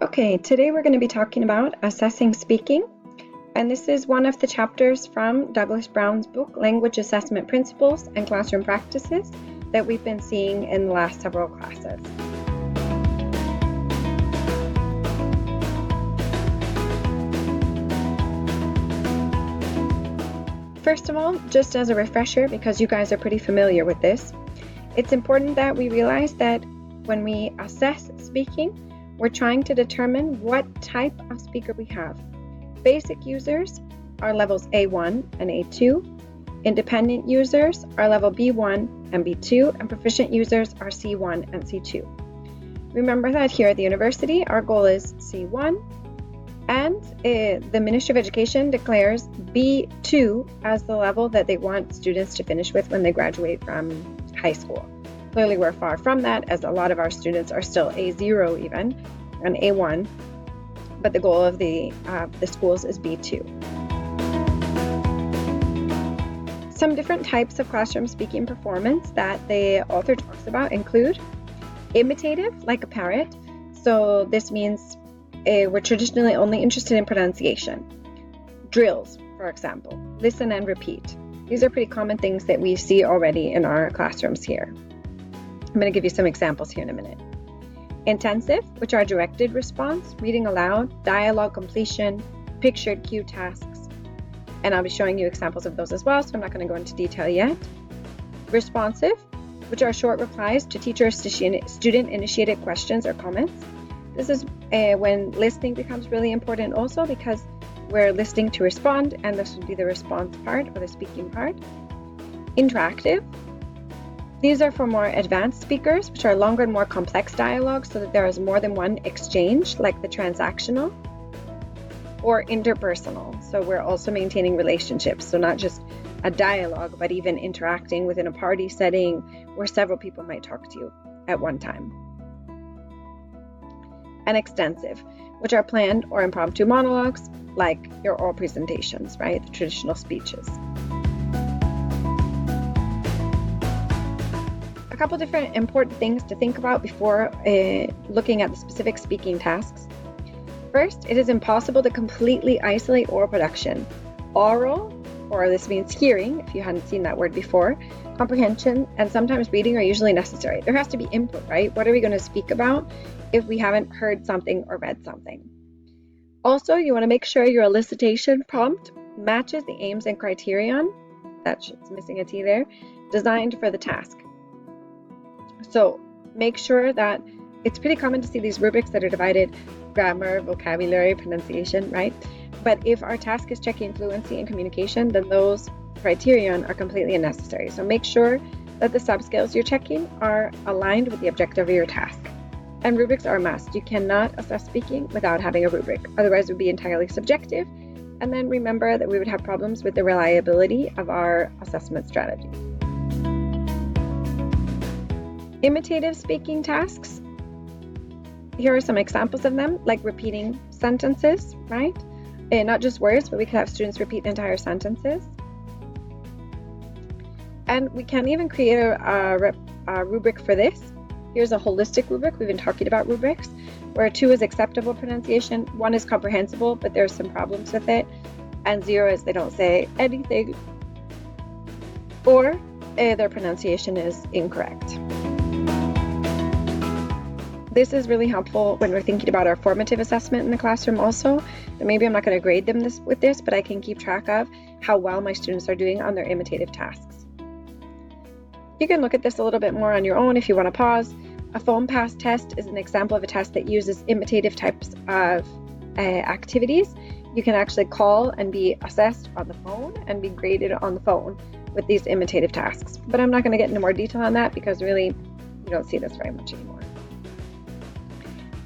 Okay, today we're going to be talking about assessing speaking, and this is one of the chapters from Douglas Brown's book, Language Assessment Principles and Classroom Practices, that we've been seeing in the last several classes. First of all, just as a refresher, because you guys are pretty familiar with this, it's important that we realize that when we assess speaking, we're trying to determine what type of speaker we have. Basic users are levels A1 and A2. Independent users are level B1 and B2, and proficient users are C1 and C2. Remember that here at the university, our goal is C1, and the Ministry of Education declares B2 as the level that they want students to finish with when they graduate from high school. Clearly, we're far from that, as a lot of our students are still A0 even, and A1, but the goal of the schools is B2. Some different types of classroom speaking performance that the author talks about include imitative, like a parrot. So this means we're traditionally only interested in pronunciation. Drills, for example, listen and repeat. These are pretty common things that we see already in our classrooms here. I'm going to give you some examples here in a minute. Intensive, which are directed response, reading aloud, dialogue completion, pictured cue tasks. And I'll be showing you examples of those as well, so I'm not going to go into detail yet. Responsive, which are short replies to teacher or student-initiated questions or comments. This is when listening becomes really important also, because we're listening to respond, and this would be the response part or the speaking part. Interactive. These are for more advanced speakers, which are longer and more complex dialogues, so that there is more than one exchange, like the transactional. Or interpersonal, so we're also maintaining relationships, so not just a dialogue, but even interacting within a party setting where several people might talk to you at one time. And extensive, which are planned or impromptu monologues, like your oral presentations, right? The traditional speeches. A couple different important things to think about before looking at the specific speaking tasks. First, it is impossible to completely isolate oral production. Oral, or this means hearing, if you hadn't seen that word before, comprehension, and sometimes reading are usually necessary. There has to be input, right? What are we going to speak about if we haven't heard something or read something? Also, you want to make sure your elicitation prompt matches the aims and criterion, that's missing a T there, designed for the task. So make sure that it's pretty common to see these rubrics that are divided grammar, vocabulary, pronunciation, right? But if our task is checking fluency and communication, then those criterion are completely unnecessary. So make sure that the subskills you're checking are aligned with the objective of your task. And rubrics are a must. You cannot assess speaking without having a rubric. Otherwise, it would be entirely subjective. And then remember that we would have problems with the reliability of our assessment strategy. Imitative speaking tasks. Here are some examples of them, like repeating sentences, right? And not just words, but we could have students repeat entire sentences. And we can even create a rubric for this. Here's a holistic rubric. We've been talking about rubrics, where 2 is acceptable pronunciation, 1 is comprehensible, but there's some problems with it, and 0 is they don't say anything, or their pronunciation is incorrect. This is really helpful when we're thinking about our formative assessment in the classroom also. And maybe I'm not going to grade them with this, but I can keep track of how well my students are doing on their imitative tasks. You can look at this a little bit more on your own if you want to pause. A phone pass test is an example of a test that uses imitative types of activities. You can actually call and be assessed on the phone and be graded on the phone with these imitative tasks. But I'm not going to get into more detail on that, because really you don't see this very much anymore.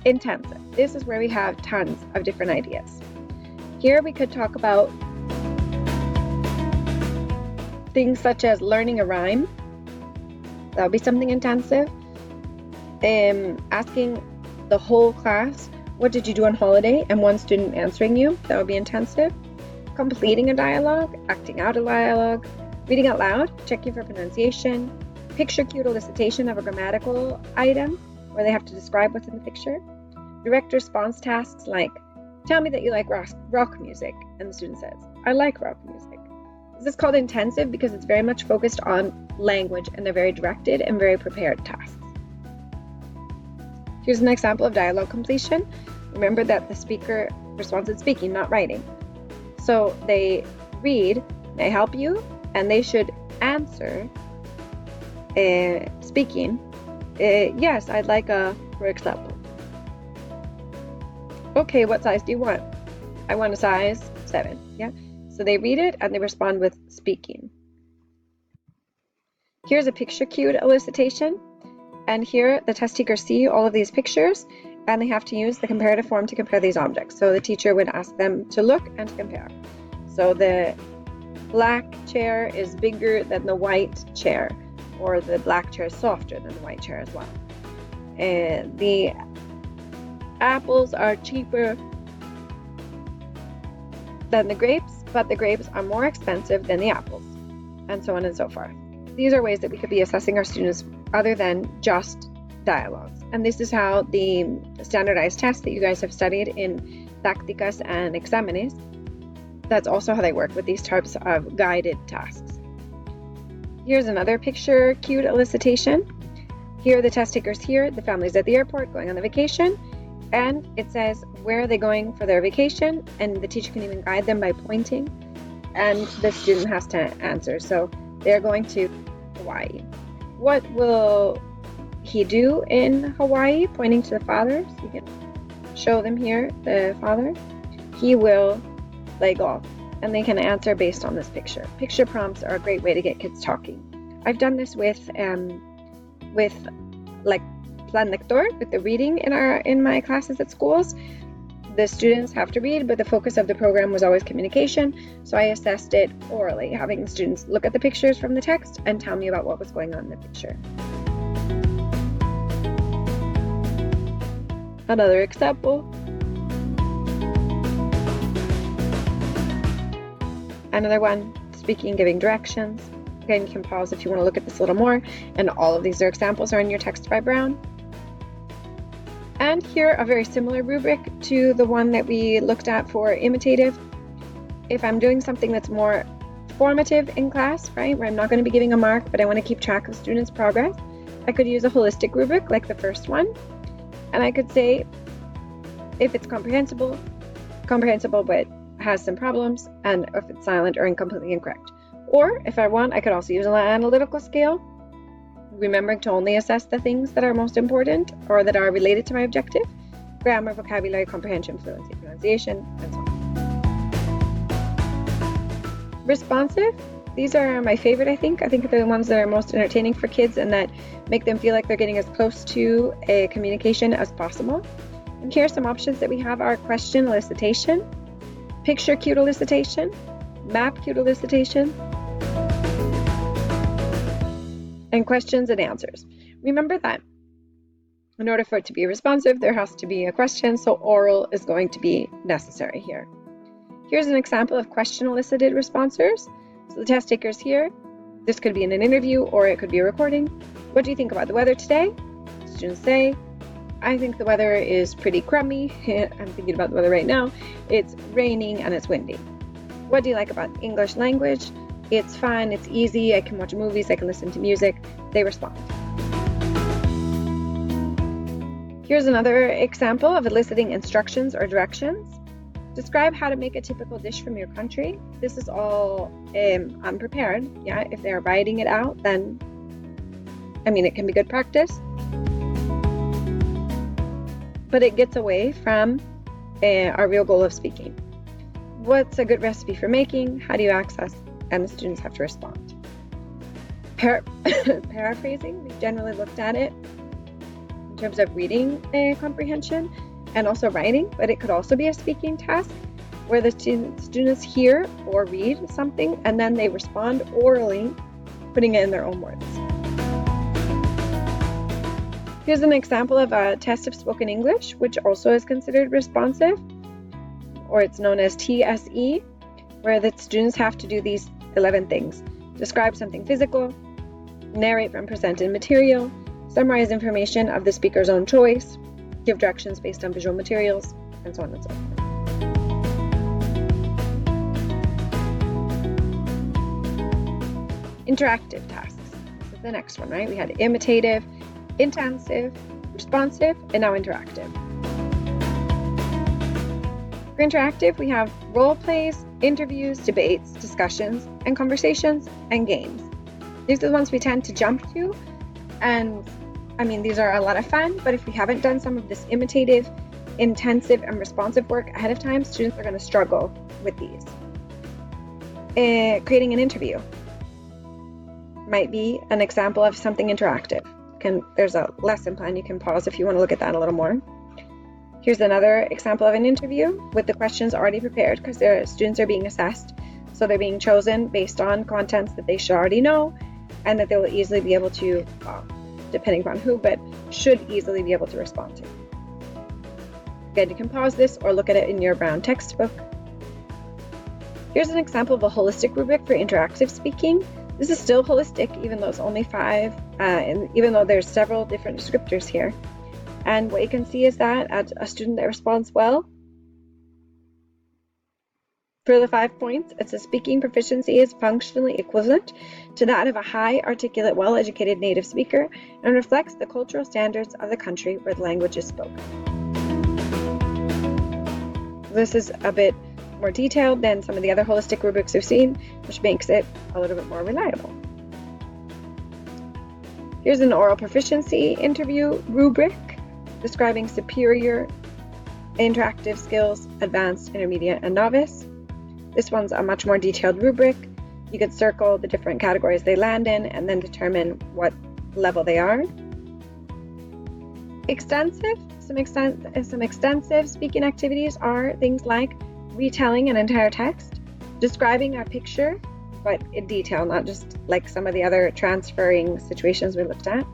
Intensive. This is where we have tons of different ideas. Here we could talk about things such as learning a rhyme. That would be something intensive. Asking the whole class, what did you do on holiday? And one student answering you. That would be intensive. Completing a dialogue, acting out a dialogue, reading out loud, checking for pronunciation, picture cue elicitation of a grammatical item, where they have to describe what's in the picture. Direct response tasks like, tell me that you like rock music, and the student says, I like rock music. This is called intensive because it's very much focused on language, and they're very directed and very prepared tasks. Here's an example of dialogue completion. Remember that the speaker responds in speaking, not writing. So they read, may I help you? And they should answer speaking, yes, I'd like a, for example. Okay, what size do you want? I want a size 7. Yeah. So they read it and they respond with speaking. Here's a picture cued elicitation. And here the test takers see all of these pictures and they have to use the comparative form to compare these objects. So the teacher would ask them to look and to compare. So the black chair is bigger than the white chair, or the black chair is softer than the white chair as well. The apples are cheaper than the grapes, but the grapes are more expensive than the apples, and so on and so forth. These are ways that we could be assessing our students other than just dialogues. And this is how the standardized tests that you guys have studied in tácticas and exámenes, that's also how they work with these types of guided tasks. Here's another picture cued elicitation. Here the test takers hear the family's at the airport going on the vacation, and it says where are they going for their vacation, and the teacher can even guide them by pointing, and the student has to answer. So they're going to Hawaii. What will he do in Hawaii? Pointing to the father. So you can show them here the father. He will play golf, and they can answer based on this picture. Picture prompts are a great way to get kids talking. I've done this with like Plan Lector, with the reading in my classes at schools. The students have to read, but the focus of the program was always communication, so I assessed it orally, having the students look at the pictures from the text and tell me about what was going on in the picture. Another example. Another one, speaking, giving directions. Again, you can pause if you want to look at this a little more, and all of these examples are in your text by Brown. And here, a very similar rubric to the one that we looked at for imitative. If I'm doing something that's more formative in class, right, where I'm not going to be giving a mark, but I want to keep track of students' progress, I could use a holistic rubric like the first one. And I could say if it's comprehensible but has some problems, and if it's silent or incompletely incorrect. Or if I want, I could also use an analytical scale, remembering to only assess the things that are most important or that are related to my objective: grammar, vocabulary, comprehension, fluency, pronunciation, and so on. Responsive, these are my favorite, I think. they're the ones that are most entertaining for kids and that make them feel like they're getting as close to a communication as possible. And here are some options that we have: are question elicitation, picture cued elicitation, map cued elicitation, and questions and answers. Remember that in order for it to be responsive, there has to be a question, so oral is going to be necessary here. Here's an example of question elicited responses. So the test takers here, this could be in an interview or it could be a recording. What do you think about the weather today? Students say, I think the weather is pretty crummy. I'm thinking about the weather right now. It's raining and it's windy. What do you like about the English language? It's fun, it's easy, I can watch movies, I can listen to music. They respond. Here's another example of eliciting instructions or directions. Describe how to make a typical dish from your country. This is all unprepared. Yeah, if they're writing it out, then it can be good practice. But it gets away from our real goal of speaking. What's a good recipe for making? How do you access? And the students have to respond. Paraphrasing, we've generally looked at it in terms of reading comprehension and also writing, but it could also be a speaking task where the students hear or read something and then they respond orally, putting it in their own words. Here's an example of a test of spoken English, which also is considered responsive, or it's known as TSE, where the students have to do these 11 things. Describe something physical, narrate from presented material, summarize information of the speaker's own choice, give directions based on visual materials, and so on and so forth. Interactive tasks. This is the next one, right? We had imitative, intensive, responsive, and now interactive. For interactive, we have role plays, interviews, debates, discussions, and conversations, and games. These are the ones we tend to jump to, and I mean, these are a lot of fun, but if we haven't done some of this imitative, intensive, and responsive work ahead of time, students are going to struggle with these. Creating an interview might be an example of something interactive. There's a lesson plan. You can pause if you want to look at that a little more. Here's another example of an interview with the questions already prepared, because their students are being assessed. So they're being chosen based on contents that they should already know and that they will easily be able to, depending upon who, but should easily be able to respond to. Again, you can pause this or look at it in your Brown textbook. Here's an example of a holistic rubric for interactive speaking. This is still holistic, even though it's only 5, and even though there's several different descriptors here. And what you can see is that a student that responds well, for the 5 points, it says speaking proficiency is functionally equivalent to that of a high, articulate, well-educated native speaker and reflects the cultural standards of the country where the language is spoken. This is a bit more detailed than some of the other holistic rubrics we've seen, which makes it a little bit more reliable. Here's an oral proficiency interview rubric describing superior interactive skills, advanced, intermediate, and novice. This one's a much more detailed rubric. You could circle the different categories they land in and then determine what level they are. Extensive. Some extensive speaking activities are things like retelling an entire text, describing a picture, but in detail, not just like some of the other transferring situations we looked at,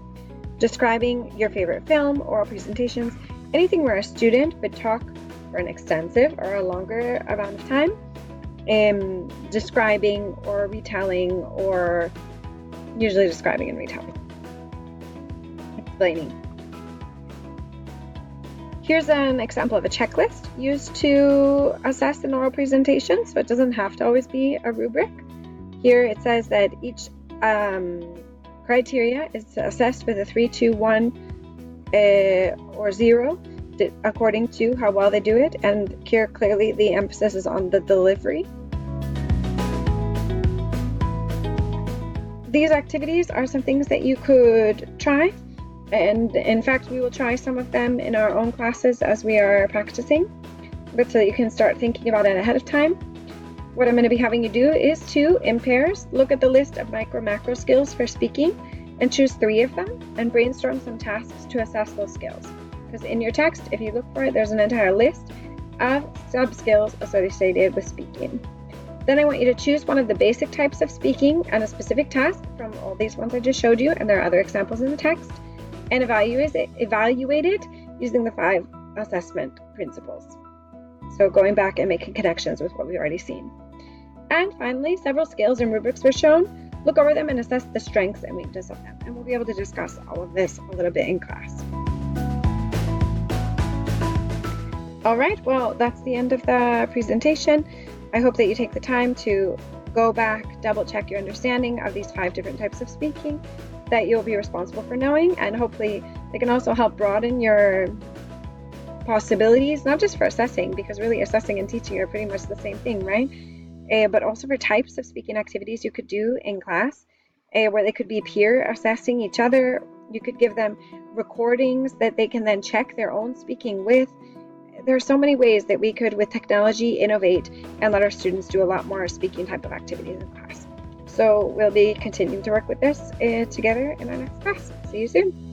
describing your favorite film, oral presentations, anything where a student would talk for an extensive or a longer amount of time, describing or retelling, or usually describing and retelling, explaining. Here's an example of a checklist used to assess an oral presentation, so it doesn't have to always be a rubric. Here it says that each criteria is assessed with a 3, 2, 1, or 0, according to how well they do it, and here clearly the emphasis is on the delivery. These activities are some things that you could try, and in fact we will try some of them in our own classes as we are practicing, but so that you can start thinking about it ahead of time. What I'm going to be having you do is to, in pairs, look at the list of micro-macro skills for speaking and choose 3 of them and brainstorm some tasks to assess those skills. Because in your text, if you look for it, there's an entire list of sub-skills associated with speaking. Then I want you to choose one of the basic types of speaking and a specific task from all these ones I just showed you, and there are other examples in the text, and evaluate it using the 5 assessment principles. So going back and making connections with what we've already seen. And finally, several scales and rubrics were shown. Look over them and assess the strengths and weaknesses of them. And we'll be able to discuss all of this a little bit in class. All right, well, that's the end of the presentation. I hope that you take the time to go back, double check your understanding of these 5 different types of speaking that you'll be responsible for knowing, and hopefully they can also help broaden your possibilities, not just for assessing, because really assessing and teaching are pretty much the same thing, right? But also for types of speaking activities you could do in class, where they could be peer assessing each other. You could give them recordings that they can then check their own speaking with. There are so many ways that we could, with technology, innovate and let our students do a lot more speaking type of activities in class. So we'll be continuing to work with this together in our next class. See you soon.